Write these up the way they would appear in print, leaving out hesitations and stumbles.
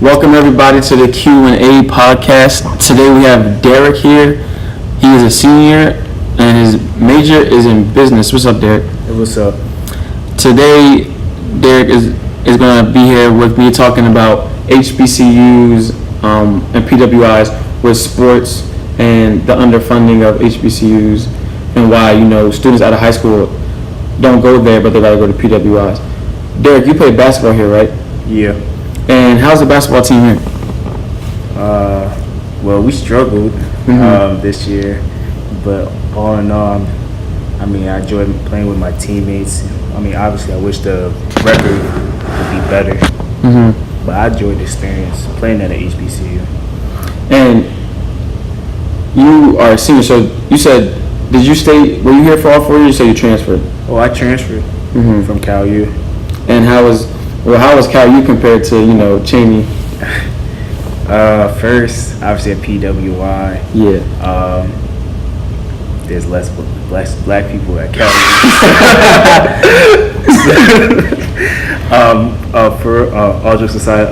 Welcome everybody to the Q&A podcast. Today we have Derek here. He is a senior and his major is in business. What's up, Derek? Hey, what's up? Today, Derek is going to be here with me talking about HBCUs and PWIs with sports and the underfunding of HBCUs and why, students out of high school don't go there, but they gotta go to PWIs. Derek, you play basketball here, right? Yeah. And how's the basketball team here? Well, we struggled this year, but all in all, I enjoyed playing with my teammates. Obviously, I wish the record would be better, but I enjoyed the experience playing at a HBCU. And you are a senior, so you said, were you here for all 4 years, so you transferred? Oh, I transferred from Cal U. And how was Cal U compared to, Cheney? First, obviously at PWI. Yeah. There's less black people at Cal U. For all jokes aside,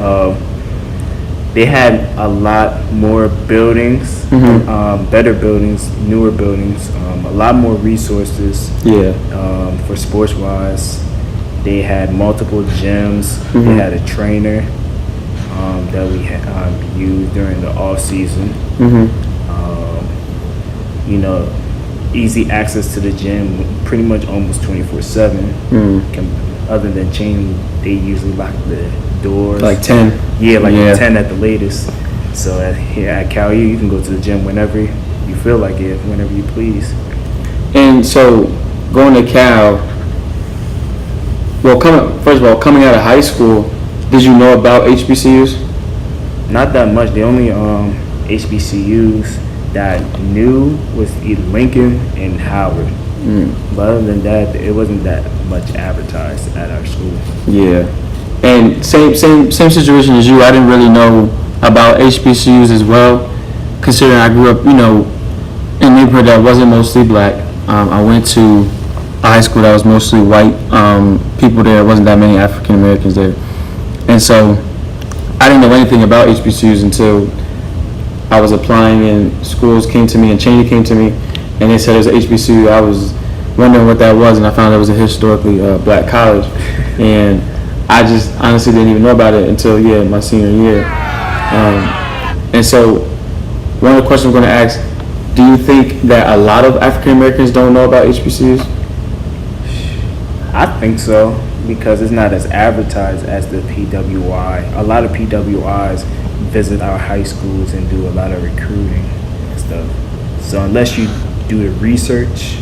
they had a lot more buildings, better buildings, newer buildings, a lot more resources. Yeah. For sports wise, they had multiple gyms. They had a trainer that we had used during the off season. Easy access to the gym, pretty much almost 24/7. Other than Cheney, they usually lock the doors. Like 10. Yeah, 10 at the latest. So at Cal U, you can go to the gym whenever you feel like it, whenever you please. And so, going to Cal, well, coming out of high school, did you know about HBCUs? Not that much. The only HBCUs that I knew was either Lincoln and Howard. But other than that, it wasn't that much advertised at our school. Yeah. And same situation as you. I didn't really know about HBCUs as well, considering I grew up, in a neighborhood that wasn't mostly black. I went to a high school that was mostly white people there. Wasn't that many African Americans there. And so I didn't know anything about HBCUs until I was applying and schools came to me and Cheney came to me and they said it was an HBCU. I was wondering what that was and I found it was a historically black college. And I just honestly didn't even know about it until my senior year. And so one of the questions I'm going to ask, do you think that a lot of African Americans don't know about HBCUs? I think so, because it's not as advertised as the PWI. A lot of PWIs visit our high schools and do a lot of recruiting and stuff. So unless you do the research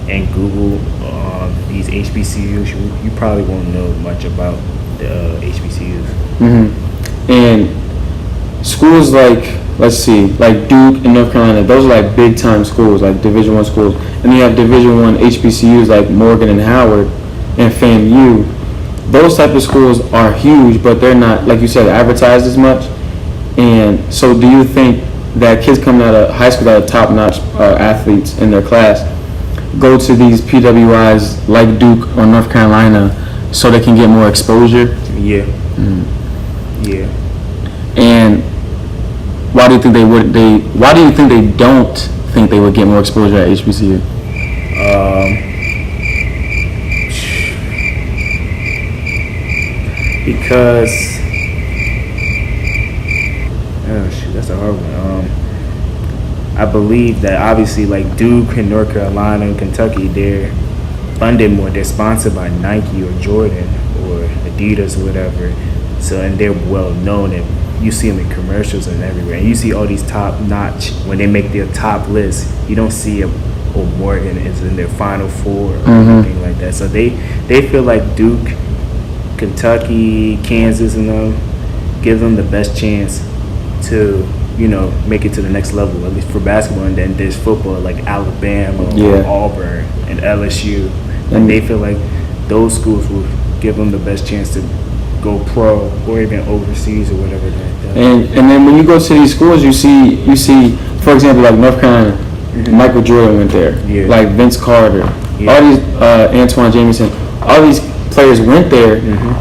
and Google these HBCUs, you probably won't know much about the HBCUs. And schools like, like Duke and North Carolina, those are like big time schools, like Division I schools. And you have Division I HBCUs like Morgan and Howard and FAMU. Those type of schools are huge, but they're not, like you said, advertised as much. And so do you think that kids coming out of high school that are top-notch athletes in their class go to these PWIs like Duke or North Carolina so they can get more exposure? Yeah. Yeah. And why do you think they don't think they would get more exposure at HBCU? Because that's a hard one. I believe that obviously like Duke and North Carolina and Kentucky, they're funded more. They're sponsored by Nike or Jordan or Adidas or whatever. So, and they're well known, and you see them in commercials and everywhere. And you see all these top notch, when they make their top list, you don't see Morgan is in their Final Four or anything like that. So they feel like Duke, Kentucky, Kansas, and them give them the best chance to make it to the next level, at least for basketball. And then there's football like Alabama or Auburn and LSU, and they feel like those schools will give them the best chance to go pro or even overseas or whatever like that. And then when you go to these schools, you see, for example, like North Carolina, Michael Jordan went there, like Vince Carter, all these Antoine Jameson, all these players went there,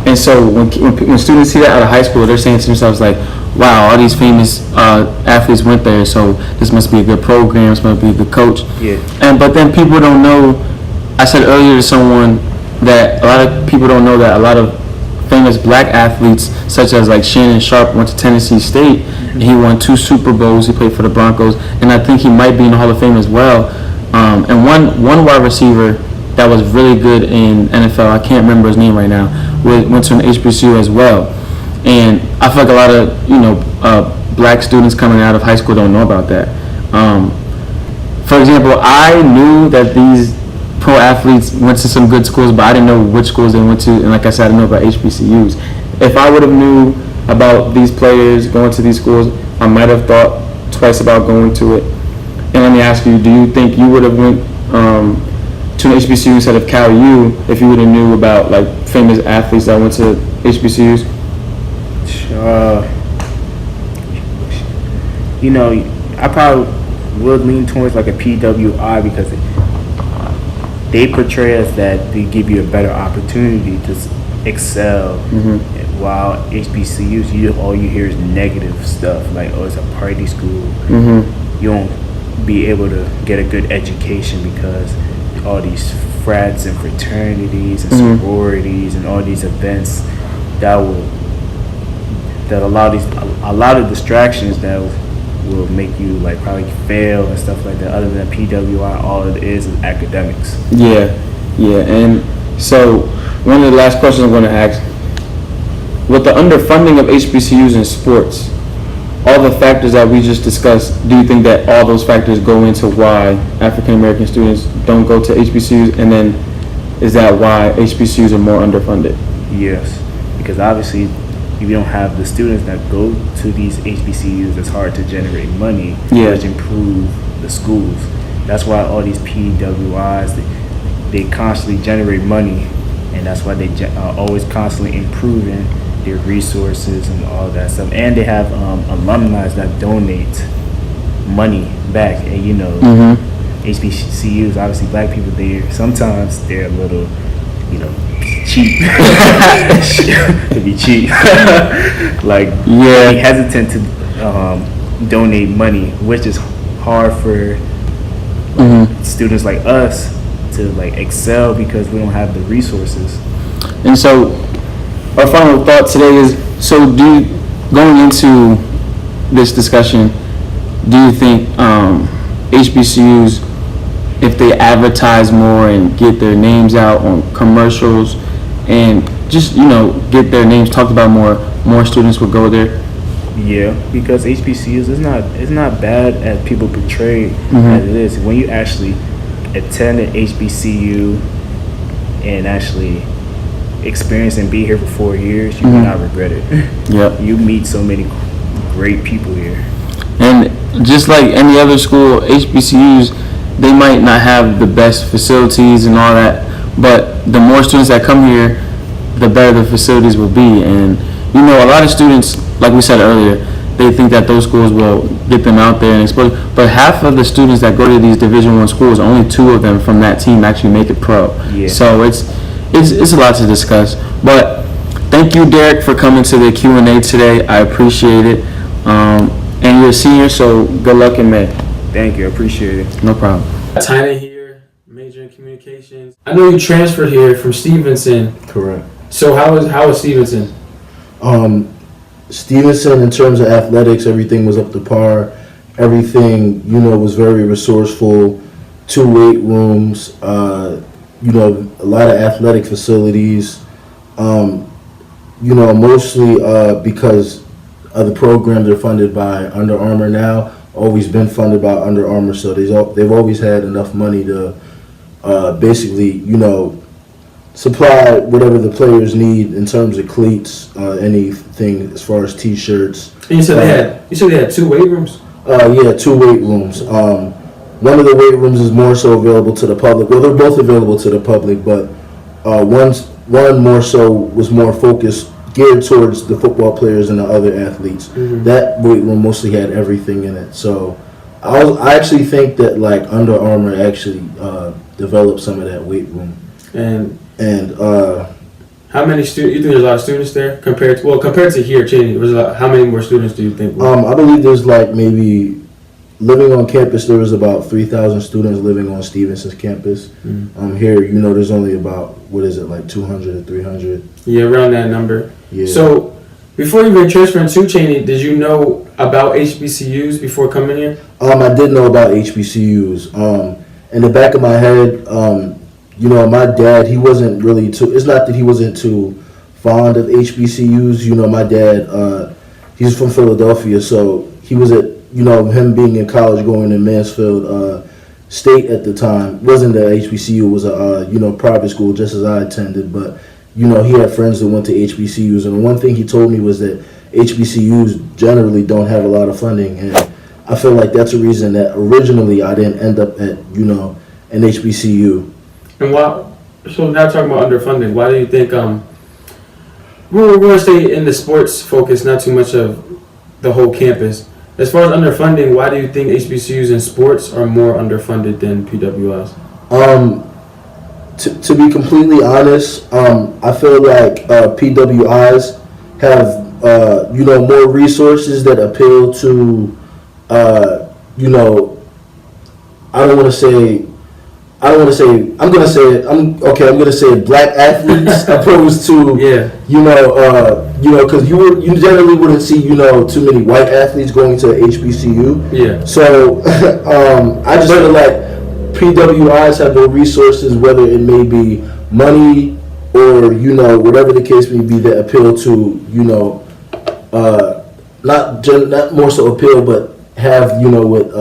and so when students see that out of high school, they're saying to themselves like, "Wow, all these famous athletes went there, so this must be a good program. This must be a good coach." Yeah. But then people don't know. I said earlier to someone that a lot of people don't know that a lot of famous black athletes, such as like Shannon Sharp, went to Tennessee State. And he won 2 Super Bowls. He played for the Broncos, and I think he might be in the Hall of Fame as well. And one wide receiver that was really good in NFL, I can't remember his name right now, went to an HBCU as well. And I feel like a lot of black students coming out of high school don't know about that. For example, I knew that these pro athletes went to some good schools, but I didn't know which schools they went to. And like I said, I didn't know about HBCUs. If I would have knew about these players going to these schools, I might have thought twice about going to it. And let me ask you, do you think you would have went to an HBCU instead of Cal U if you would have knew about like famous athletes that went to HBCUs? I probably would lean towards like a PWI because they portray us that they give you a better opportunity to excel. While HBCUs, all you hear is negative stuff like, oh, it's a party school. You won't be able to get a good education because all these frats and fraternities and sororities and all these events that a lot of distractions that will make you like probably fail and stuff like that. Other than PWI, all it is academics. Yeah. And so one of the last questions I'm going to ask, with the underfunding of HBCUs in sports, all the factors that we just discussed, do you think that all those factors go into why African American students don't go to HBCUs, and then is that why HBCUs are more underfunded? Yes, because obviously if you don't have the students that go to these HBCUs, it's hard to generate money to improve the schools. That's why all these PWIs, they constantly generate money, and that's why they are always constantly improving their resources and all that stuff. And they have alumni that donate money back. And HBCUs, obviously black people there, sometimes they're a little, cheap. To be cheap. Be hesitant to donate money, which is hard for students like us to like excel because we don't have the resources. And so our final thought today is, going into this discussion, do you think HBCUs, if they advertise more and get their names out on commercials and just, get their names talked about more students would go there? Yeah, because HBCUs it's not bad as people portray as it is. When you actually attend an HBCU and actually experience and be here for 4 years, you will not regret it. Yep. You meet so many great people here. And just like any other school, HBCUs, they might not have the best facilities and all that, but the more students that come here, the better the facilities will be. And a lot of students, like we said earlier, they think that those schools will get them out there and expose. But half of the students that go to these Division I schools, only 2 of them from that team actually make it pro. Yeah. So it's a lot to discuss. But thank you, Derek, for coming to the Q&A today. I appreciate it. And you're a senior, so good luck in May. Thank you. I appreciate it. No problem. Tyna here, major in communications. I know you transferred here from Stevenson. Correct. So how was Stevenson? Stevenson, in terms of athletics, everything was up to par. Everything, was very resourceful. 2 weight rooms, a lot of athletic facilities. Mostly because other programs are funded by Under Armour now. Always been funded by Under Armour, so they've always had enough money to basically, supply whatever the players need in terms of cleats, anything as far as T-shirts. And you said they had 2 weight rooms? 2 weight rooms. One of the weight rooms is more so available to the public. Well, they're both available to the public, but one more so was more focused, geared towards the football players and the other athletes. That weight room mostly had everything in it. So I actually think that like Under Armour actually developed some of that weight room. And How many students? You think there's a lot of students there compared to here, Cheney? How many more students do you think? I believe there's like maybe living on campus. There was about 3,000 students living on Stevenson's campus. Here, there's only about like 200 or 300. Yeah, around that number. Yeah. So before you were transferring to Cheney, did you know about HBCUs before coming here? I did know about HBCUs. In the back of my head, my dad, he wasn't really too. It's not that he wasn't too fond of HBCUs. My dad, he's from Philadelphia, so he was at him being in college, going to Mansfield State at the time. Wasn't a HBCU, it was a private school, just as I attended. But he had friends that went to HBCUs, and the one thing he told me was that HBCUs generally don't have a lot of funding, and I feel like that's a reason that originally I didn't end up at an HBCU. And why? So now talking about underfunding, why do you think? We're going to stay in the sports focus, not too much of the whole campus. As far as underfunding, why do you think HBCUs in sports are more underfunded than PWIs? To be completely honest, I feel like PWIs have more resources that appeal to I'm gonna say black athletes opposed to because you generally wouldn't see too many white athletes going to HBCU. Yeah. So I just feel like PWIs have more resources, whether it may be money or whatever the case may be, that appeal to not more so appeal, but have what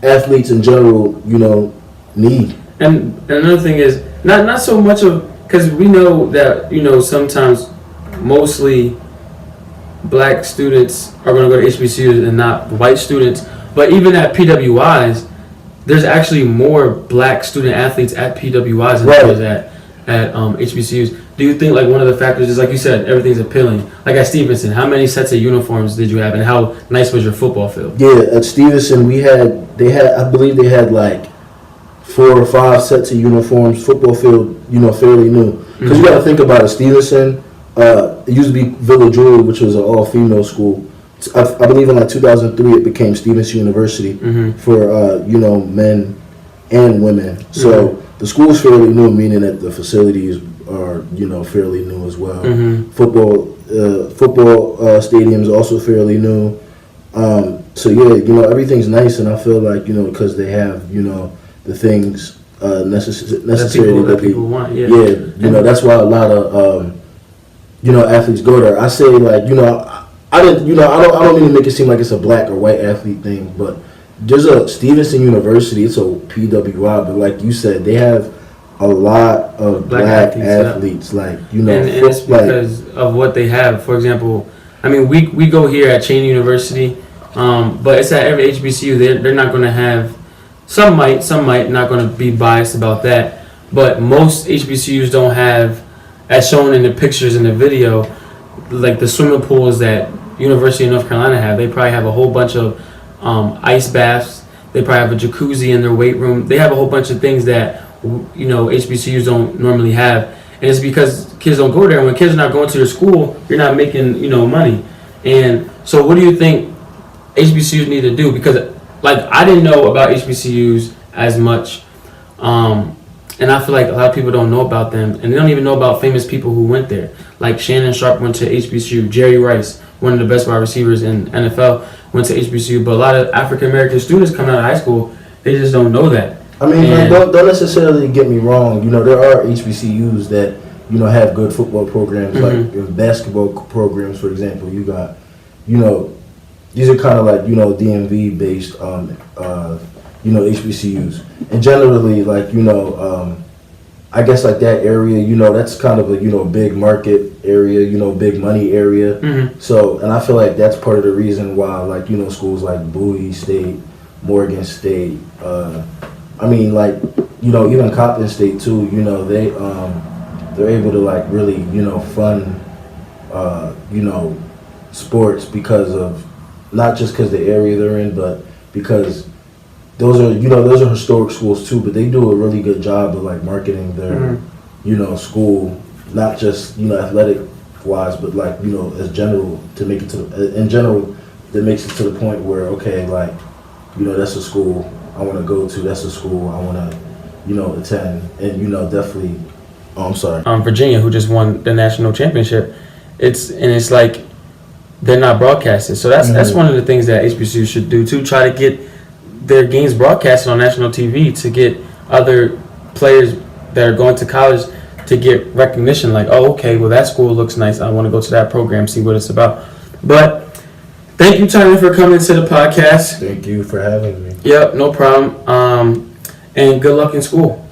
athletes in general need. And another thing is not so much of, because we know that sometimes mostly black students are going to go to HBCUs and not white students, but even at PWIs there's actually more black student athletes at PWIs than there is at HBCUs. Do you think like one of the factors is, like you said, everything's appealing? Like at Stevenson, how many sets of uniforms did you have, and how nice was your football field? Yeah, at Stevenson I believe they had like 4 or 5 sets of uniforms. Football field, fairly new. Because you got to think about it. Stevenson, it used to be Villa Jewelry, which was an all-female school. I believe in like 2003 it became Stevenson University for men and women. So the school is fairly new, meaning that the facilities are fairly new as well. Football stadiums also fairly new. So yeah, everything's nice, and I feel like because they have the things necessary that people want. That's why a lot of athletes go there. I say like I don't mean to make it seem like it's a black or white athlete thing, but there's a Stevenson University, it's a PWI, but like you said, they have a lot of black athletes like and it's because of what they have. For example, I mean we go here at Cheney University, but it's at every HBCU. They're not going to have, some might not going to be biased about that, but most HBCUs don't have, as shown in the pictures in the video, like the swimming pools that University of North Carolina have. They probably have a whole bunch of ice baths. They probably have a jacuzzi in their weight room. They have a whole bunch of things that HBCUs don't normally have, and it's because kids don't go there. And when kids are not going to your school, you're not making money. And so, what do you think HBCUs need to do? Because like I didn't know about HBCUs as much, and I feel like a lot of people don't know about them, and they don't even know about famous people who went there. Like Shannon Sharp went to HBCU. Jerry Rice, one of the best wide receivers in NFL, went to HBCU. But a lot of African American students coming out of high school, they just don't know that. I mean, don't necessarily get me wrong. There are HBCUs that have good football programs, like basketball programs, for example. You got, these are kind of like DMV based, HBCUs, and generally like I guess like that area, that's kind of a big market area, big money area. So, and I feel like that's part of the reason why like schools like Bowie State, Morgan State, I mean like even Coppin State too, they're able to like really fund sports because of not just because the area they're in, but because those are historic schools too, but they do a really good job of like marketing their school not just, you know, athletic wise, but like, you know, as general, to make it to, in general, that makes it to the point where, okay, like, you know, that's a school I want to go to, that's a school I want to, you know, attend, and, you know, definitely, oh, I'm sorry. Virginia, who just won the national championship, it's like they're not broadcasted. So that's one of the things that HBCU should do too. Try to get their games broadcasted on national TV to get other players that are going to college to get recognition. Like, oh, okay, well that school looks nice. I want to go to that program, see what it's about. But thank you, Tony, for coming to the podcast. Thank you for having me. Yep, no problem. And good luck in school.